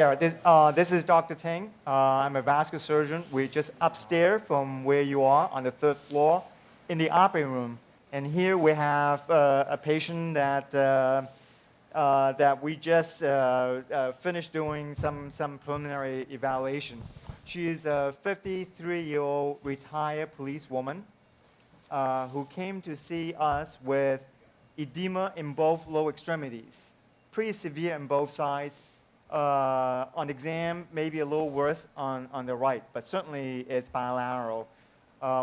Yeah, this is Dr. Tang. I'm a vascular surgeon. We're just upstairs from where you are on the third floor in the operating room. And here we have a patient that we just finished doing some preliminary evaluation. She's a 53-year-old retired policewoman who came to see us with edema in both lower extremities, pretty severe on both sides. On exam, maybe a little worse on the right, but certainly it's bilateral.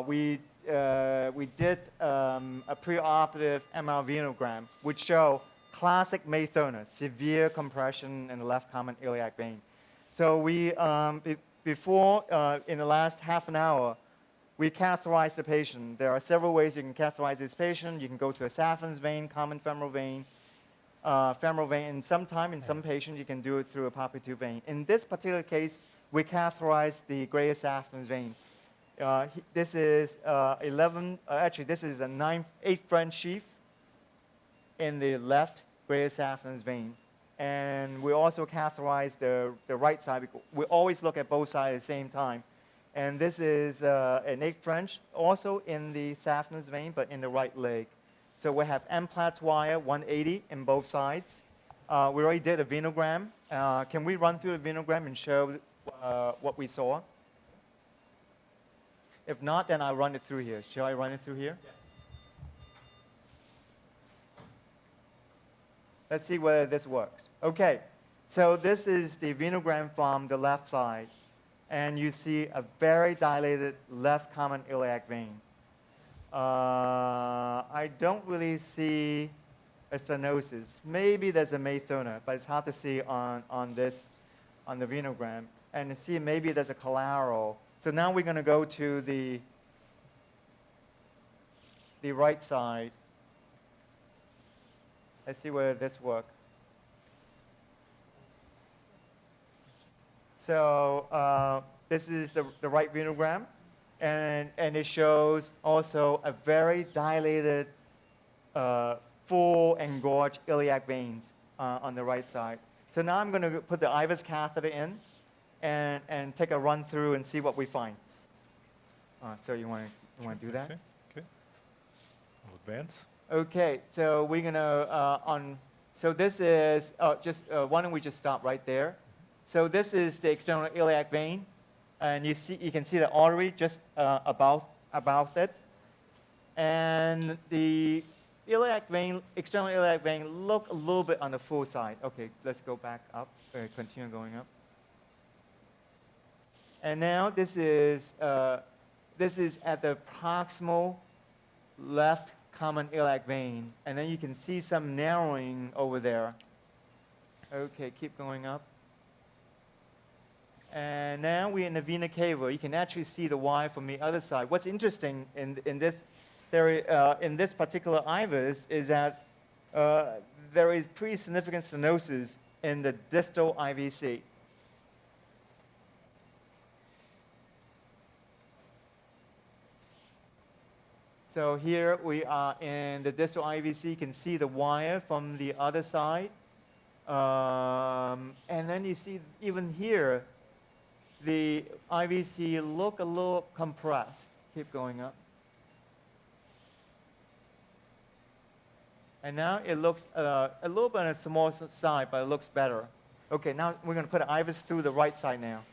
We did a preoperative MR venogram, which show classic May-Thurner, severe compression in the left common iliac vein. So before, in the last half an hour, we catheterize the patient. There are several ways you can catheterize this patient. You can go to a saphenous vein, common femoral vein, and sometime in some patients you can do it through a poppy tube vein. In this particular case, we catheterize the greater saphenous vein. This is this is a 8 French sheath in the left greater saphenous vein. And we also catheterize the right side. We always look at both sides at the same time. And this is an 8 French, also in the saphenous vein, but in the right leg. So we have M-Platz wire, 180 in both sides. We already did a venogram. Can we run through the venogram and show what we saw? If not, then I'll run it through here. Shall I run it through here? Yes. Let's see whether this works. Okay, so this is the venogram from the left side. And you see a very dilated left common iliac vein. I don't really see a stenosis. Maybe there's a May-Thurner, but it's hard to see on the venogram. And see maybe there's a collateral. So now we're going to go to the right side. Let's see whether this works. So this is the right venogram, and it shows also a very dilated, full engorged iliac veins on the right side. So now I'm going to put the IVUS catheter in and take a run through and see what we find. So you want to do that? Okay. I'll advance. Okay. So we're going to So this is why don't we just stop right there? So this is the external iliac vein, and you can see the artery just above it, and the external iliac vein look a little bit on the full side. Okay, let's go back up. Continue going up. And now this is at the proximal left common iliac vein, and then you can see some narrowing over there. Okay, keep going up. And now we're in the vena cava. You can actually see the wire from the other side. What's interesting in this particular IVUS is that there is pretty significant stenosis in the distal IVC. So here we are in the distal IVC. You can see the wire from the other side. And then you see even here, the IVC look a little compressed. Keep going up. And now it looks a little bit on the small side, but it looks better. Okay, now we're going to put an IVUS through the right side now.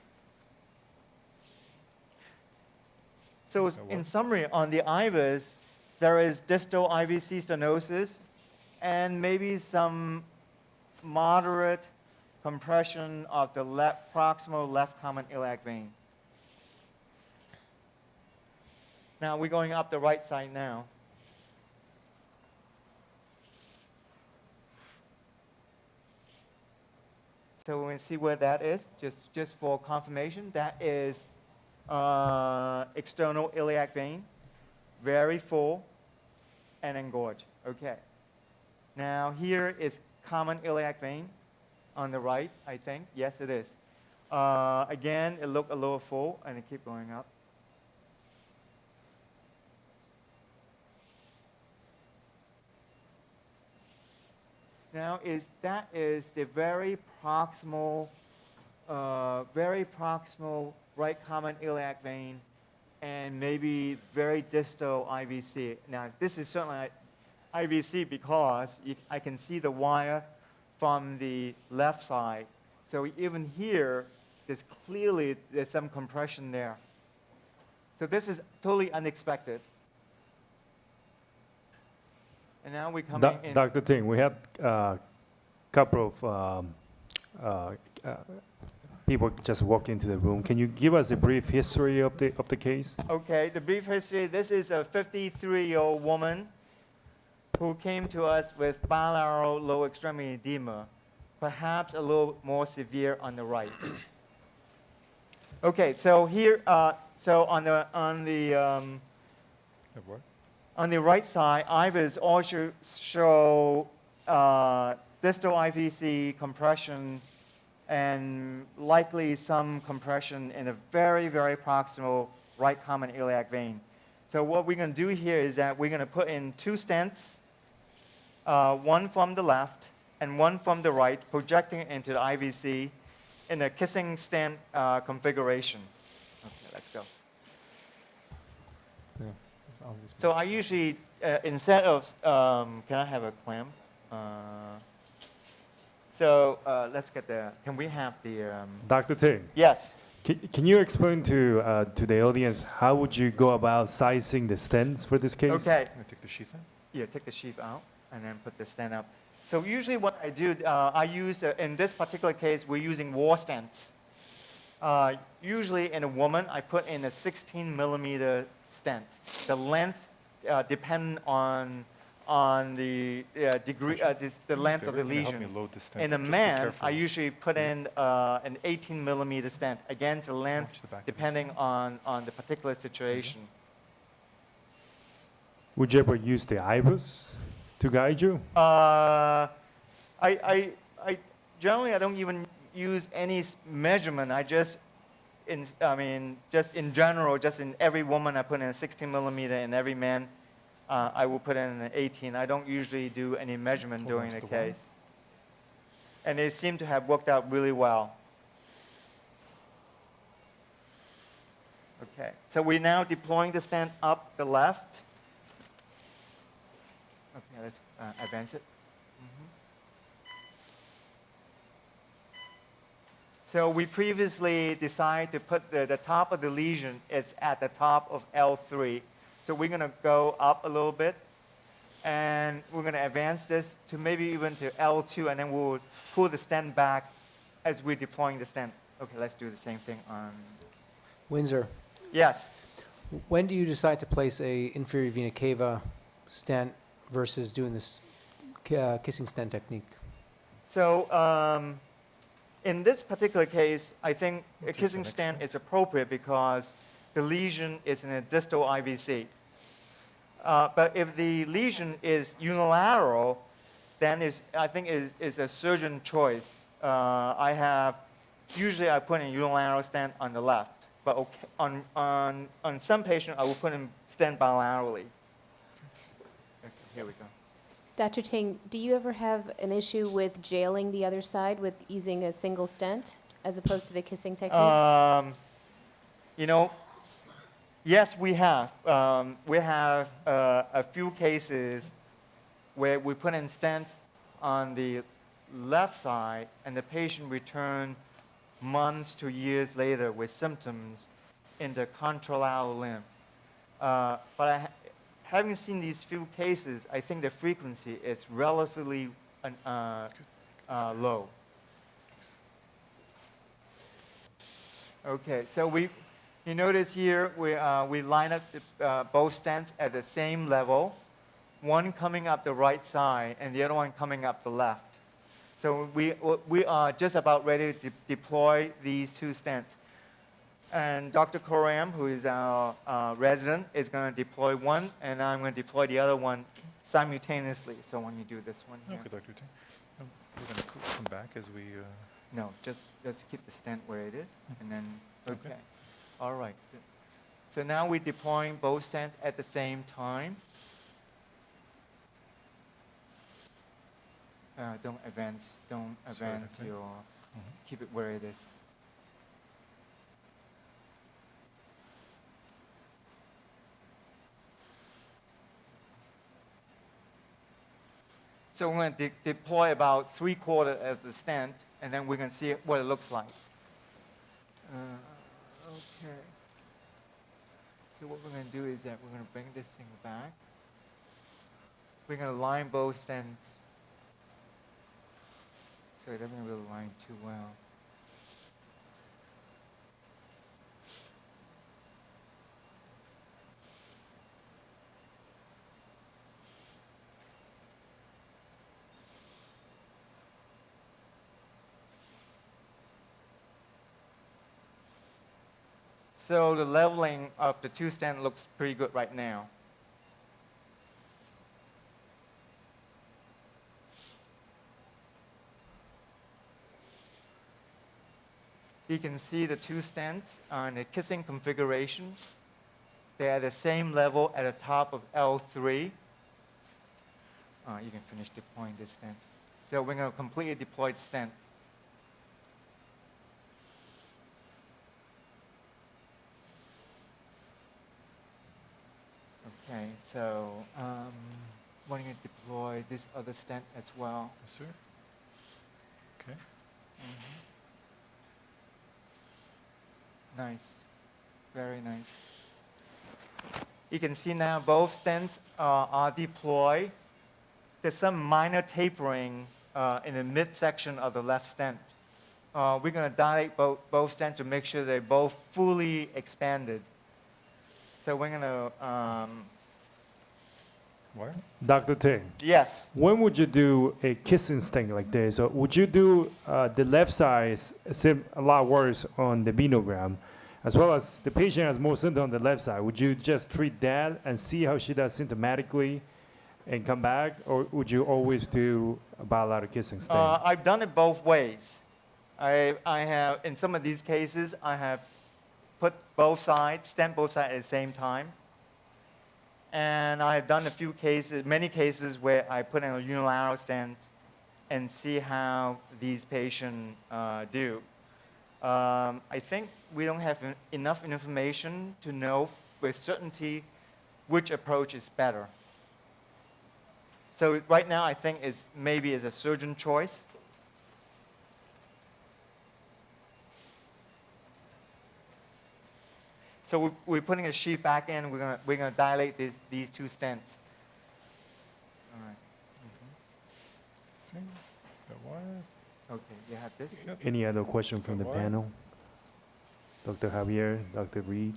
So in summary, on the IVUS, there is distal IVC stenosis and maybe some moderate compression of the proximal left common iliac vein. Now we're going up the right side now. So we're going to see where that is, just for confirmation. That is external iliac vein, very full and engorged. Okay. Now here is common iliac vein on the right, I think. Yes, it is. Again, it looked a little full, and it keep going up. Now that is the very proximal very proximal right common iliac vein, and maybe very distal IVC. Now, this is certainly IVC because I can see the wire from the left side. So even here, there's some compression there. So this is totally unexpected. And now we come in. Dr. Ting, we have a couple of people just walked into the room. Can you give us a brief history of the case? Okay, the brief history, this is a 53-year-old woman who came to us with bilateral lower extremity edema, perhaps a little more severe on the right. Okay, so here, so on the What? on the right side, IVUS also show distal IVC compression and likely some compression in a very, very proximal right common iliac vein. So what we're going to do here is that we're going to put in 2 stents, one from the left and one from the right, projecting it into the IVC in a kissing stent configuration. Okay, let's go. So I usually, instead of, can I have a clamp? Let's get can we have the, Dr. Ting, yes. can you explain to the audience how would you go about sizing the stents for this case? Okay, Can I take the sheath out? yeah, take the sheath out and then put the stent up. So usually what I do, I use, in this particular case, we're using wall stents. Usually in a woman, I put in a 16 millimeter stent. The length depends on the degree, the length of the Help me lesion. load this stent. In a Just be man, careful. I usually put in an 18 millimeter stent. Again, the length Watch the back of this. depending on the particular situation. Would you ever use the IVUS to guide you? I generally I don't even use any measurement. I just just in general, just in every woman I put in a 16 millimeter, in every man I will put in an 18. I don't usually do any measurement Hold on during to the the wire. case. And it seemed to have worked out really well. Okay, so we're now deploying the stent up the left. Okay, let's advance it. So we previously decided to put the top of the lesion is at the top of L3. So we're going to go up a little bit, and we're going to advance this to maybe even to L2, and then we'll pull the stent back as we're deploying the stent. Okay, let's do the same thing on... Windsor, Yes. when do you decide to place a inferior vena cava stent versus doing this kissing stent technique? So in this particular case, I think a take the kissing next stent one. is appropriate because the lesion is in a distal IVC. But if the lesion is unilateral, then I think is a surgeon choice. Usually I put in unilateral stent on the left, but okay, on some patients I will put in stent bilaterally. Okay, here we go. Dr. Ting, do you ever have an issue with jailing the other side with using a single stent as opposed to the kissing technique? You know, yes, we have. We have a few cases where we put in stent on the left side, and the patient returned months to years later with symptoms in the contralateral limb. But having seen these few cases, I think the frequency is relatively low. Okay, so you notice here we line up both stents at the same level, one coming up the right side and the other one coming up the left. So we are just about ready to deploy these 2 stents. And Dr. Koram, who is our resident, is going to deploy one, and I'm going to deploy the other one simultaneously. So when you do this one here. Okay, Dr. T. We're going to come back as we... No, just keep the stent where it is, and then, okay. Okay. All right. So now we're deploying both stents at the same time. Don't advance Sorry, okay. your, Mhm. keep it where it is. So we're going to deploy about 3/4 of the stent, and then we're going to see what it looks like. Okay. So what we're going to do is that we're going to bring this thing back. We're going to line both stents. So it doesn't really line too well. So the leveling of the two stents looks pretty good right now. You can see the two stents on the kissing configuration. They're at the same level at the top of L3. You can finish deploying this stent. So we're going to completely deploy the stent. Okay, so we're going to deploy this other stent as well. Yes, sir. Okay. Nice, very nice. You can see now both stents are deployed. There's some minor tapering in the midsection of the left stent. We're going to dilate both stents to make sure they're both fully expanded. So we're going to, Wire? Dr. Ting, yes. when would you do a kissing stent like this? So would you do the left side seem a lot worse on the venogram, as well as the patient has more symptom on the left side? Would you just treat that and see how she does symptomatically and come back, or would you always do a bilateral kissing stent? I've done it both ways. I have, in some of these cases, I have put both sides, stent both sides at the same time. And I've done a few cases, many cases where I put in a unilateral stent and see how these patients do. I think we don't have enough information to know with certainty which approach is better. So right now, I think maybe it's a surgeon choice. So we're putting a sheath back in. We're gonna dilate these two stents. All right. Okay. The wire. Okay, you have this. Yep. Any other question from the Good wire. panel? Dr. Javier, Dr. Reed,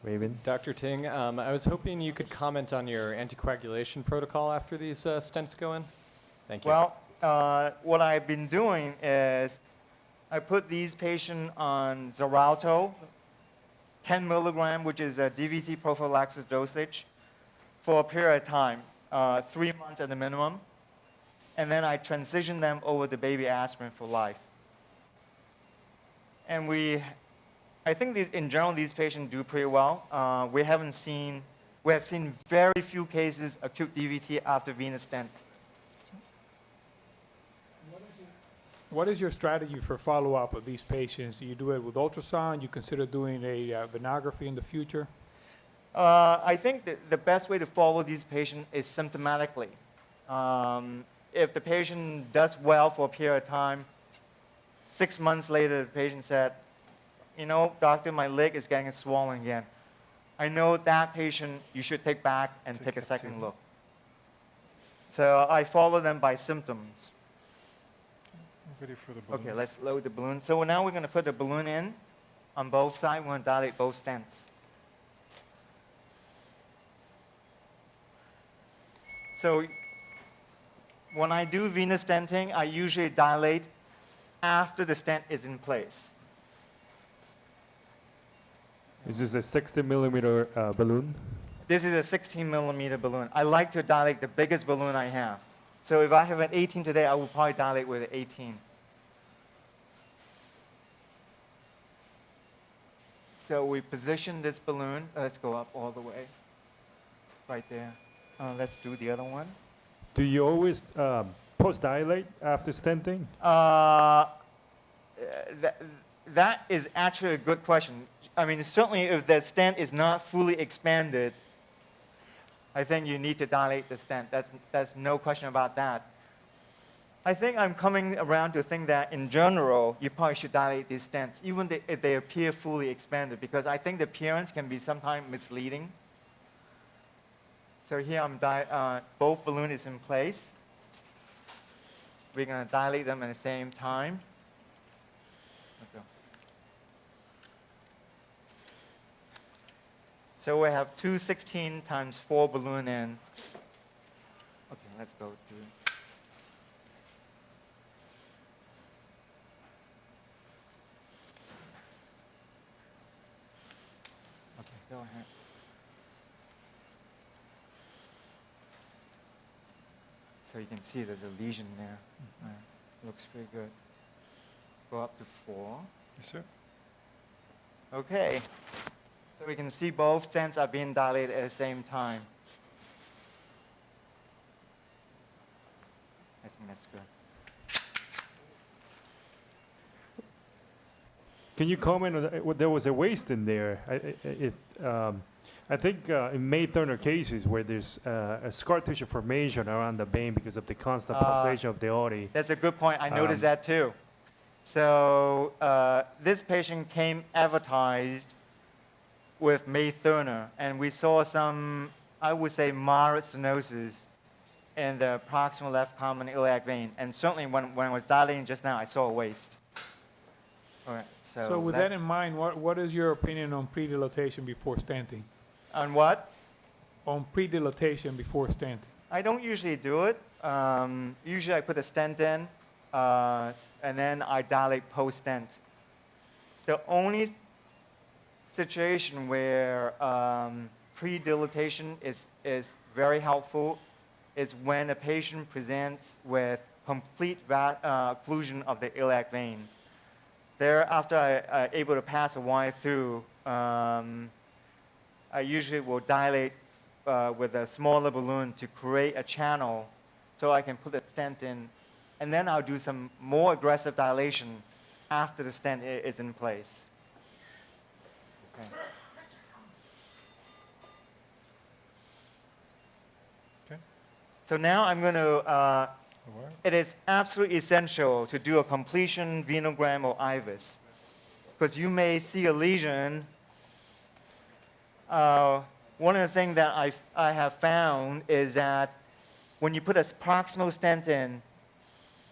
Raven? Dr. Ting, I was hoping you could comment on your anticoagulation protocol after these stents go in. Thank you. Well, what I've been doing is I put these patients on Xarelto, 10 milligram, which is a DVT prophylaxis dosage, for a period of time, 3 months at the minimum. And then I transition them over to baby aspirin for life. And I think in general, these patients do pretty well. We have seen very few cases acute DVT after venous stent. What is your strategy for follow-up of these patients? Do you do it with ultrasound? You consider doing a venography in the future? I think that the best way to follow these patients is symptomatically. If the patient does well for a period of time, 6 months later, the patient said, you know, doctor, my leg is getting swollen again. I know that patient you should take back and take a second look. So I follow them by symptoms. Ready for the balloon. Okay, let's load the balloon. So now we're going to put the balloon in on both sides. We're going to dilate both stents. So when I do venous stenting, I usually dilate after the stent is in place. Is this a 60 millimeter balloon? This is a 16 millimeter balloon. I like to dilate the biggest balloon I have. So if I have an 18 today, I will probably dilate with an 18. So we position this balloon. Let's go up all the way. Right there. Let's do the other one. Do you always post-dilate after stenting? That is actually a good question. I mean, certainly if the stent is not fully expanded, I think you need to dilate the stent. That's no question about that. I think I'm coming around to think that in general, you probably should dilate these stents, even if they appear fully expanded, because I think the appearance can be sometimes misleading. So here both balloon is in place. We're going to dilate them at the same time. Okay. So we have 216 times 4 balloon in. Okay, let's go through. Okay, go ahead. So you can see there's a lesion there. Looks pretty good. Go up to 4. Yes, sir. Okay. So we can see both stents are being dilated at the same time. I think that's good. Can you comment on there was a waste in there? I think in May-Thurner cases where there's a scar tissue formation around the vein because of the constant pulsation of the artery. That's a good point. I noticed that too. So this patient came advertised with May-Thurner, and we saw some, I would say, moderate stenosis in the proximal left common iliac vein. And certainly when I was dilating just now, I saw a waste. All right. So with that in mind, what is your opinion on pre-dilatation before stenting? On what? On pre-dilatation before stenting? I don't usually do it. Usually I put a stent in, and then I dilate post-stent. The only situation where pre-dilatation is very helpful is when a patient presents with complete occlusion of the iliac vein. Thereafter, I'm able to pass a wire through. I usually will dilate with a smaller balloon to create a channel so I can put a stent in. And then I'll do some more aggressive dilation after the stent is in place. Okay. Okay. So now I'm going to, All right. it is absolutely essential to do a completion venogram or IVUS, because you may see a lesion. One of the things that I have found is that when you put a proximal stent in,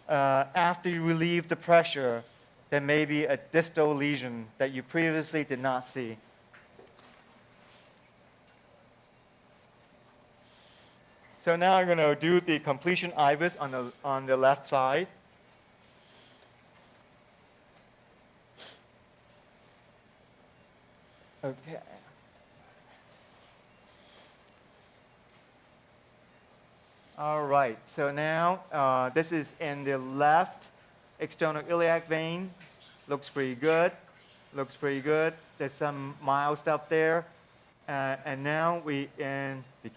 after you relieve the pressure, there may be a distal lesion that you previously did not see. So now I'm going to do the completion IVUS on the left side. Okay. All right, so now this is in the left external iliac vein. Looks pretty good. Looks pretty good. There's some mild stuff there. And now be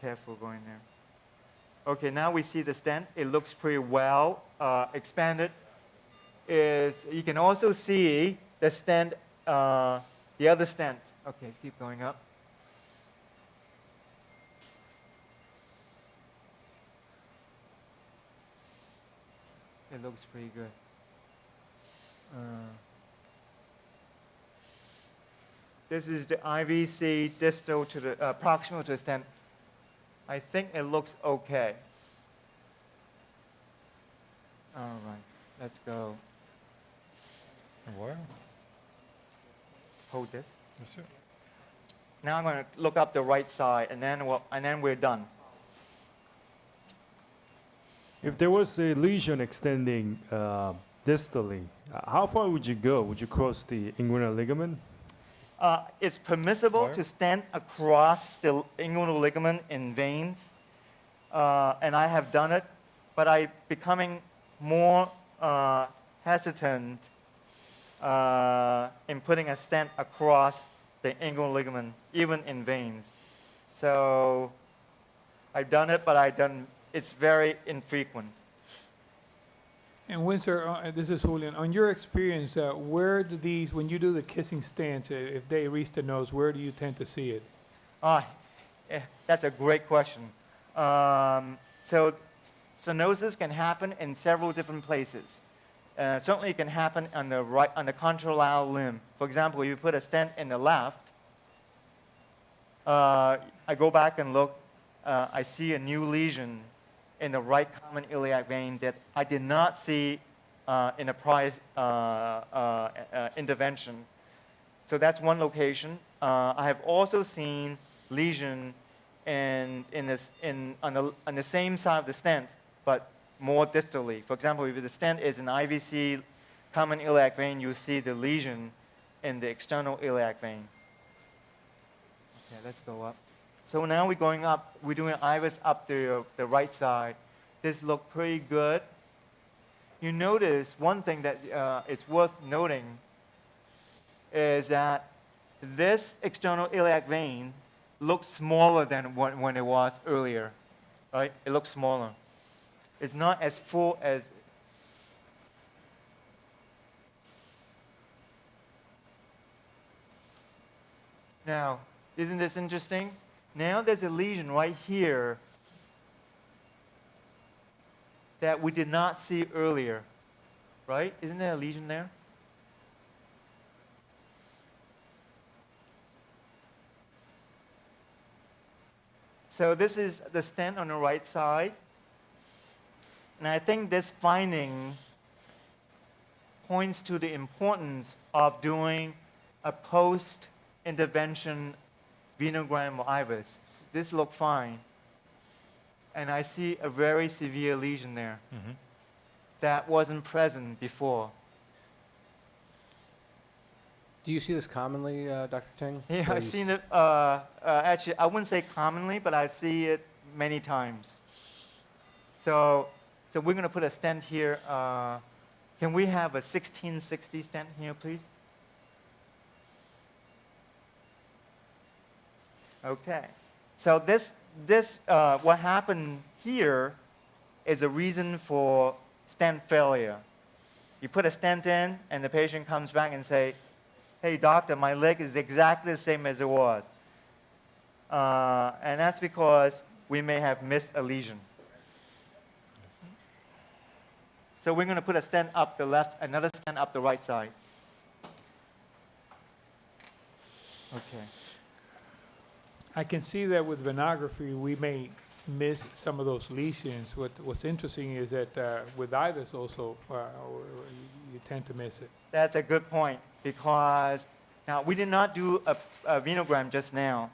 careful going there. Okay, now we see the stent. It looks pretty well expanded. You can also see the stent, the other stent. Okay, keep going up. It looks pretty good. This is the IVC distal to the proximal to the stent. I think it looks okay. All right, let's go. A wire? Hold this. Yes, sir. Now I'm going to look up the right side, and then we're done. If there was a lesion extending distally, how far would you go? Would you cross the inguinal ligament? It's permissible Wire? to stent across the inguinal ligament in veins, and I have done it, but I'm becoming more hesitant in putting a stent across the inguinal ligament, even in veins. So I've done it, but it's very infrequent. And Winsor, this is Julian. On your experience, where do these, when you do the kissing stents, if they reach the nose, where do you tend to see it? That's a great question. So stenosis can happen in several different places. Certainly, it can happen on the right, on the contralateral limb. For example, if you put a stent in the left, I go back and look, I see a new lesion in the right common iliac vein that I did not see in a prior intervention. So that's one location. I have also seen lesion on the same side of the stent, but more distally. For example, if the stent is an IVC common iliac vein, you see the lesion in the external iliac vein. Okay, let's go up. So now we're going up. We're doing iris up the right side. This looks pretty good. You notice one thing that it's worth noting is that this external iliac vein looks smaller than when it was earlier, right? It looks smaller. It's not as full as. Now, isn't this interesting? Now there's a lesion right here that we did not see earlier, right? Isn't there a lesion there? So this is the stent on the right side. And I think this finding points to the importance of doing a post-intervention venogram or iris. This looked fine. And I see a very severe lesion there that wasn't present before. Do you see this commonly, Dr. Teng? Yeah, Or I've you seen s- it. Actually, I wouldn't say commonly, but I see it many times. So we're going to put a stent here. Can we have a 1660 stent here, please? Okay. So what happened here is a reason for stent failure. You put a stent in, and the patient comes back and say, "Hey, doctor, my leg is exactly the same as it was." And that's because we may have missed a lesion. So we're going to put a stent up the left, another stent up the right side. Okay. I can see that with venography, we may miss some of those lesions. What's interesting is that with iris also, you tend to miss it. That's a good point, because now we did not do a venogram just now,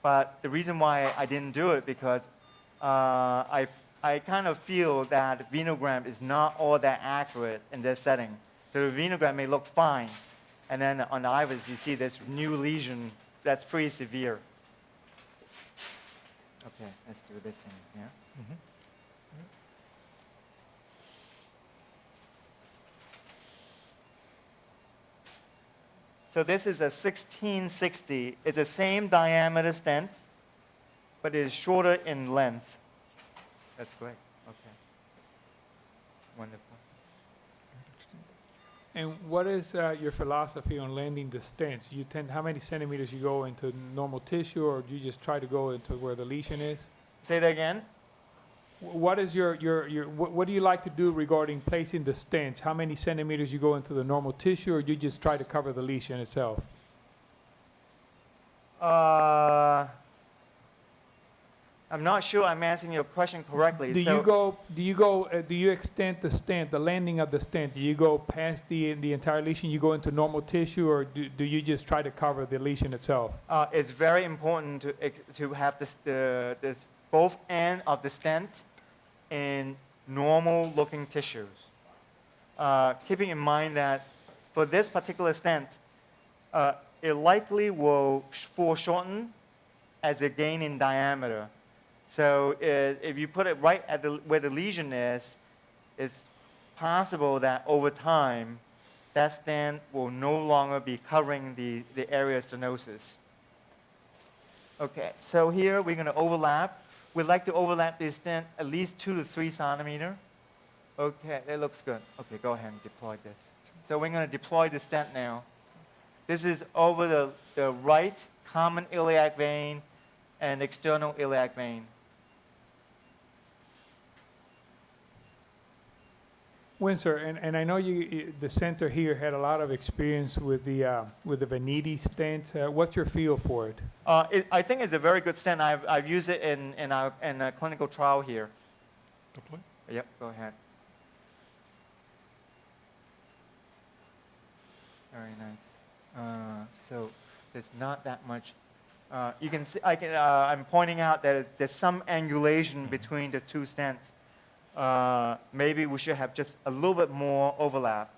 but the reason why I didn't do it because I kind of feel that venogram is not all that accurate in this setting. So the venogram may look fine, and then on the iris you see this new lesion that's pretty severe. Okay, let's do this thing, yeah? So this is a 1660. It's the same diameter stent, but it is shorter in length. That's great. Okay. Wonderful. And what is your philosophy on landing the stents? How many centimeters you go into normal tissue, or do you just try to go into where the lesion is? Say that again. What is what do you like to do regarding placing the stents? How many centimeters you go into the normal tissue, or you just try to cover the lesion itself? I'm not sure I'm answering your question correctly. Do you extend the stent, the landing of the stent? Do you go past the entire lesion? You go into normal tissue, or do you just try to cover the lesion itself? It's very important to have this both end of the stent in normal-looking tissues. Keeping in mind that for this particular stent, it likely will foreshorten as it gain in diameter. So if you put it right at where the lesion is, it's possible that over time, that stent will no longer be covering the area of stenosis. Okay, so here we're going to overlap. We'd like to overlap this stent at least 2 to 3 centimeters. Okay, that looks good. Okay, go ahead and deploy this. So we're going to deploy the stent now. This is over the right common iliac vein and external iliac vein. Windsor, and I know the center here had a lot of experience with the Veneti stent. What's your feel for it? I think it's a very good stent. I've used it in a clinical trial here. Deploy. Yep, go ahead. Very nice. So there's not that much. You can see, I'm pointing out that there's some angulation between the two stents. Maybe we should have just a little bit more overlap.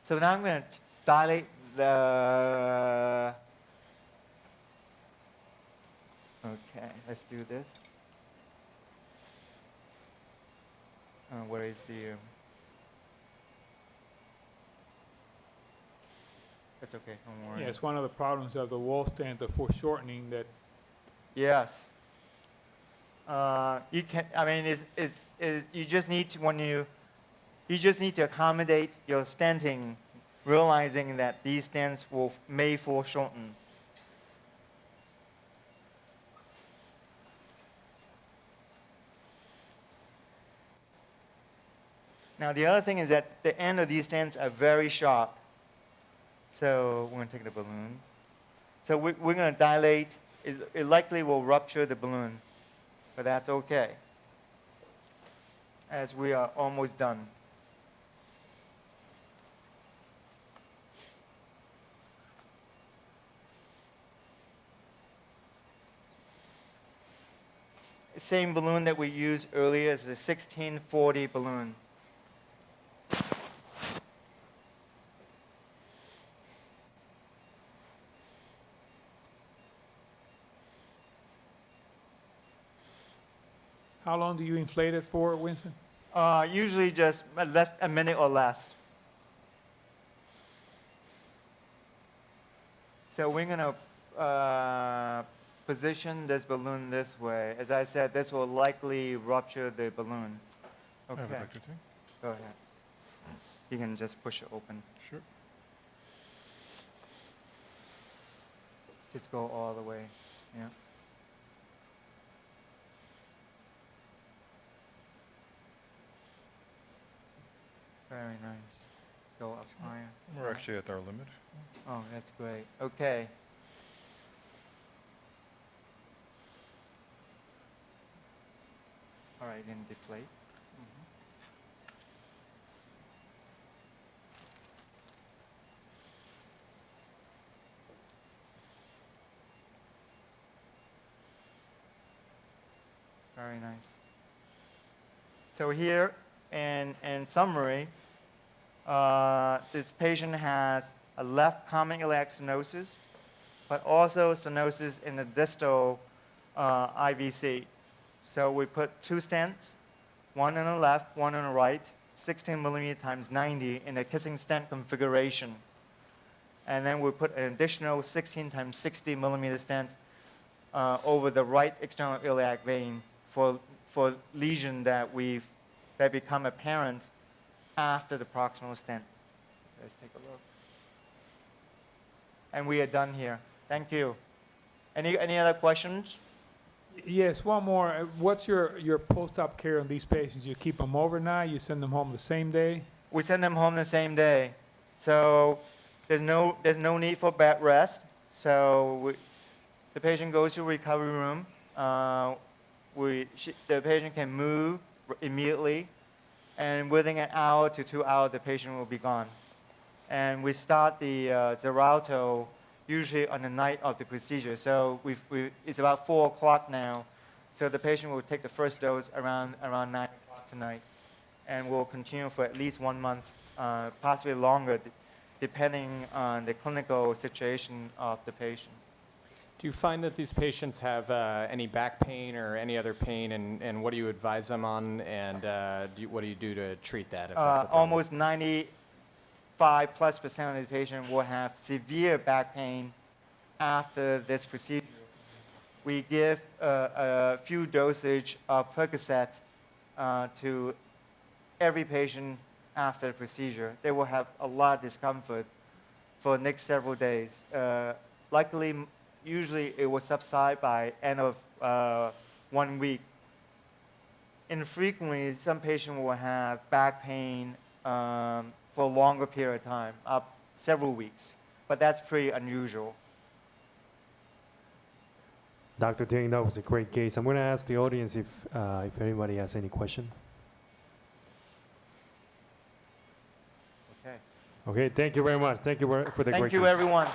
So now I'm going to dilate the. Okay, let's do this. Where is the? That's okay, don't worry. Yeah, it's one of the problems of the wall stent, the foreshortening that. Yes. You can. I mean, you just need to you just need to accommodate your stenting, realizing that these stents may foreshorten. Now the other thing is that the end of these stents are very sharp. So we're going to take the balloon. So we're going to dilate. It likely will rupture the balloon, but that's okay, as we are almost done. Same balloon that we used earlier is the 1640 balloon. How long do you inflate it for, Winston? Usually just a minute or less. So we're going to position this balloon this way. As I said, this will likely rupture the balloon. I have a Okay, vector too. go ahead. You can just push it open. Sure. Just go all the way. Yeah. Very nice. Go up higher. We're actually at our limit. Oh, that's great. Okay. All right, then deflate. Very nice. So here, in summary, this patient has a left common iliac stenosis, but also stenosis in the distal IVC. So we put two stents, one on the left, one on the right, 16 millimeter times 90 in a kissing stent configuration. And then we put an additional 16 times 60 millimeter stent over the right external iliac vein for lesion that become apparent after the proximal stent. Let's take a look. And we are done here. Thank you. Any other questions? Yes, one more. What's your post-op care on these patients? You keep them overnight? You send them home the same day? We send them home the same day. So there's no need for bed rest. So the patient goes to recovery room. The patient can move immediately, and within an hour to 2 hours, the patient will be gone. And we start the Xarelto usually on the night of the procedure. So it's about 4 o'clock now. So the patient will take the first dose around 9 o'clock tonight, and will continue for at least 1 month, possibly longer, depending on the clinical situation of the patient. Do you find that these patients have any back pain or any other pain, and what do you advise them on, and what do you do to treat that? If that's a problem? Almost 95+% of the patient will have severe back pain after this procedure. We give a few dosage of Percocet to every patient after the procedure. They will have a lot of discomfort for the next several days. Luckily, usually it will subside by end of 1 week. Infrequently, some patient will have back pain for a longer period of time, up several weeks. But that's pretty unusual. Dr. Ting, that was a great case. I'm going to ask the audience if anybody has any question. Okay. Okay, thank you very much. Thank you for the great Thank you, case. everyone.